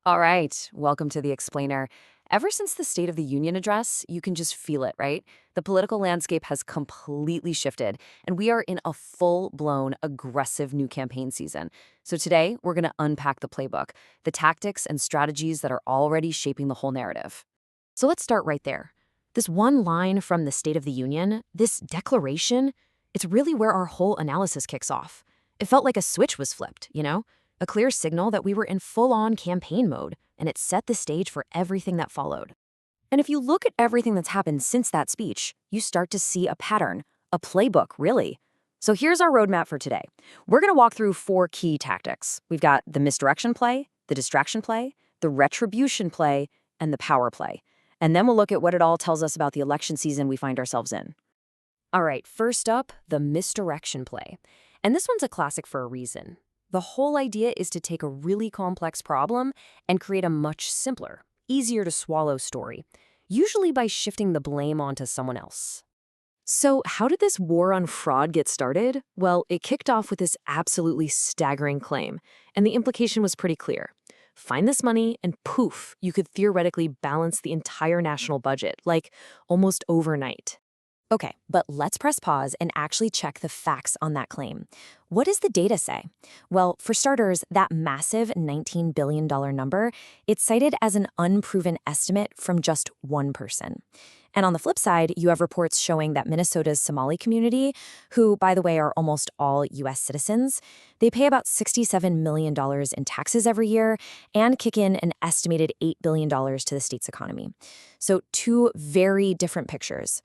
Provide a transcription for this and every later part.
All right, welcome to the Explainer. Ever since the State of the Union address, you can just feel it, right? The political landscape has completely shifted, and we are in a full-blown, aggressive new campaign season. So today, we're going to unpack the playbook, the tactics and strategies that are already shaping the whole narrative. So let's start right there. This one line from the State of the Union, this declaration, it's really where our whole analysis kicks off. It felt like a switch was flipped, you know? A clear signal that we were in full-on campaign mode, and it set the stage for everything that followed. And if you look at everything that's happened since that speech, you start to see a pattern, a playbook, really. So here's our roadmap for today. We're going to walk through four key tactics. We've got the misdirection play, the distraction play, the retribution play, and the power play. And then we'll look at what it all tells us about the election season we find ourselves in. All right, first up, the misdirection play. And this one's a classic for a reason. The whole idea is to take a really complex problem and create a much simpler, easier to swallow story, usually by shifting the blame onto someone else. So how did this war on fraud get started? Well, it kicked off with this absolutely staggering claim, and the implication was pretty clear. Find this money and poof, you could theoretically balance the entire national budget, like almost overnight. Okay, but let's press pause and actually check the facts on that claim. What does the data say? Well, for starters, that massive $19 billion number, it's cited as an unproven estimate from just one person. And on the flip side, you have reports showing that Minnesota's Somali community, who, by the way, are almost all U.S. citizens, they pay about $67 million in taxes every year and kick in an estimated $8 billion to the state's economy. So two very different pictures.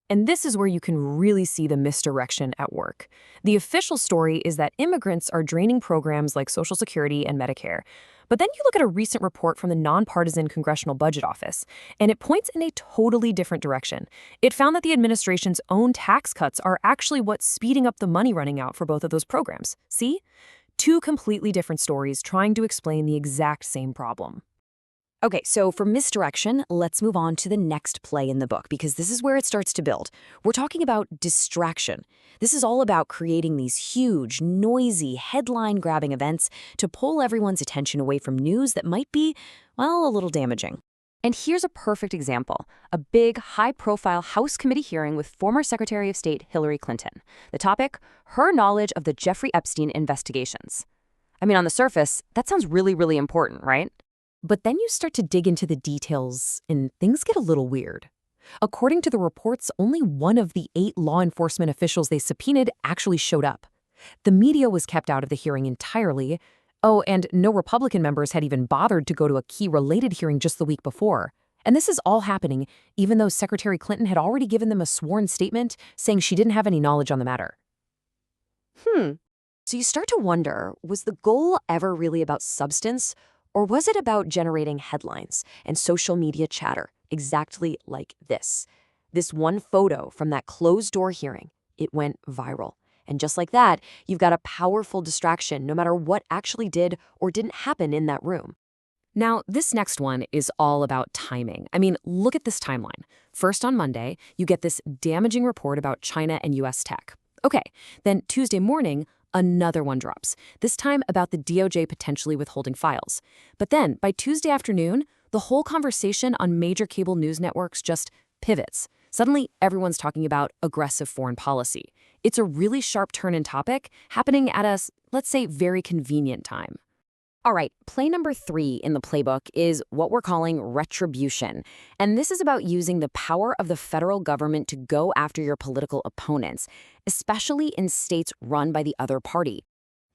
And this is where you can really see the misdirection at work. The official story is that immigrants are draining programs like Social Security and Medicare. But then you look at a recent report from the nonpartisan Congressional Budget Office, and it points in a totally different direction. It found that the administration's own tax cuts are actually what's speeding up the money running out for both of those programs. See? Two completely different stories trying to explain the exact same problem. Okay, so for misdirection, let's move on to the next play in the book, because this is where it starts to build. We're talking about distraction. This is all about creating these huge, noisy, headline-grabbing events to pull everyone's attention away from news that might be, well, a little damaging. And here's a perfect example, a big, high-profile House committee hearing with former Secretary of State Hillary Clinton. The topic, her knowledge of the Jeffrey Epstein investigations. I mean, on the surface, that sounds really, really important, right? But then you start to dig into the details, and things get a little weird. According to the reports, only one of the 8 law enforcement officials they subpoenaed actually showed up. The media was kept out of the hearing entirely. Oh, and no Republican members had even bothered to go to a key related hearing just the week before. And this is all happening even though Secretary Clinton had already given them a sworn statement saying she didn't have any knowledge on the matter. So you start to wonder, was the goal ever really about substance? Or was it about generating headlines and social media chatter, exactly like this? This one photo from that closed-door hearing, it went viral. And just like that, you've got a powerful distraction no matter what actually did or didn't happen in that room. Now, this next one is all about timing. I mean, look at this timeline. First on Monday, you get this damaging report about China and U.S. tech. Okay, then Tuesday morning, another one drops, this time about the DOJ potentially withholding files. But then, by Tuesday afternoon, the whole conversation on major cable news networks just pivots. Suddenly, everyone's talking about aggressive foreign policy. It's a really sharp turn in topic, happening at a, let's say, very convenient time. All right, play number 3 in the playbook is what we're calling retribution. And this is about using the power of the federal government to go after your political opponents, especially in states run by the other party.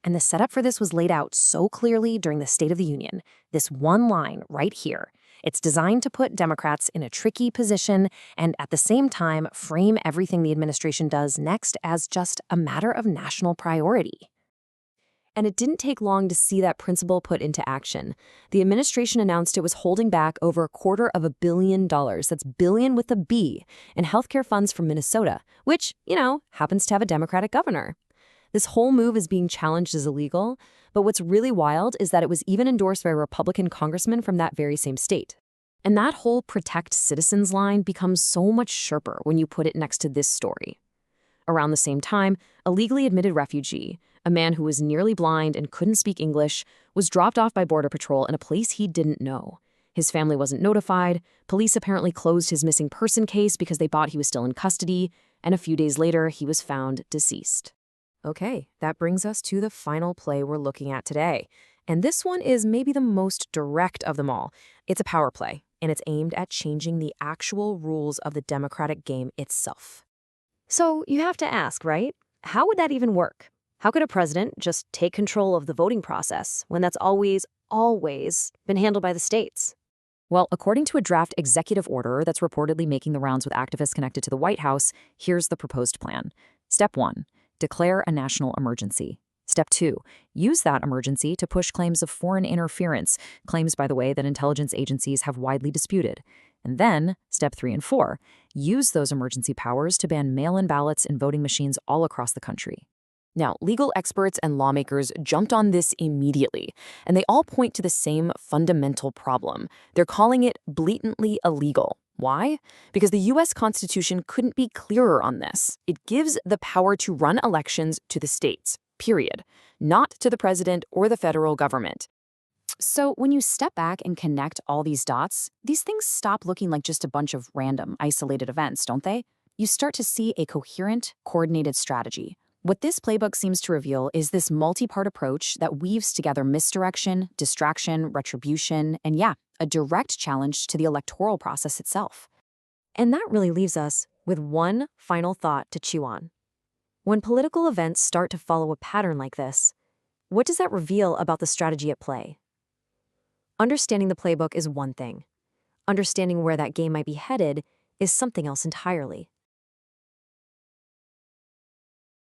And the setup for this was laid out so clearly during the State of the Union, this one line right here. It's designed to put Democrats in a tricky position and at the same time frame everything the administration does next as just a matter of national priority. And it didn't take long to see that principle put into action. The administration announced it was holding back over $250 million, that's billion with a B, in healthcare funds from Minnesota, which, happens to have a Democratic governor. This whole move is being challenged as illegal, but what's really wild is that it was even endorsed by a Republican congressman from that very same state. And that whole protect citizens line becomes so much sharper when you put it next to this story. Around the same time, a legally admitted refugee, A man who was nearly blind and couldn't speak English was dropped off by Border Patrol in a place he didn't know. His family wasn't notified. Police apparently closed his missing person case because they thought he was still in custody, and a few days later, he was found deceased. Okay, that brings us to the final play we're looking at today. And this one is maybe the most direct of them all. It's a power play, and it's aimed at changing the actual rules of the democratic game itself. So you have to ask, right? How would that even work? How could a president just take control of the voting process when that's always been handled by the states? Well, according to a draft executive order that's reportedly making the rounds with activists connected to the White House, here's the proposed plan. Step 1, declare a national emergency. Step 2, use that emergency to push claims of foreign interference, claims, by the way, that intelligence agencies have widely disputed. And then, step 3 and 4, use those emergency powers to ban mail-in ballots in voting machines all across the country. Now, legal experts and lawmakers jumped on this immediately, and they all point to the same fundamental problem. They're calling it blatantly illegal. Why? Because the U.S. Constitution couldn't be clearer on this. It gives the power to run elections to the states, period, not to the president or the federal government. So when you step back and connect all these dots, these things stop looking like just a bunch of random, isolated events, don't they? You start to see a coherent, coordinated strategy. What this playbook seems to reveal is this multi-part approach that weaves together misdirection, distraction, retribution, and a direct challenge to the electoral process itself. And that really leaves us with one final thought to chew on. When political events start to follow a pattern like this, what does that reveal about the strategy at play? Understanding the playbook is one thing. Understanding where that game might be headed is something else entirely.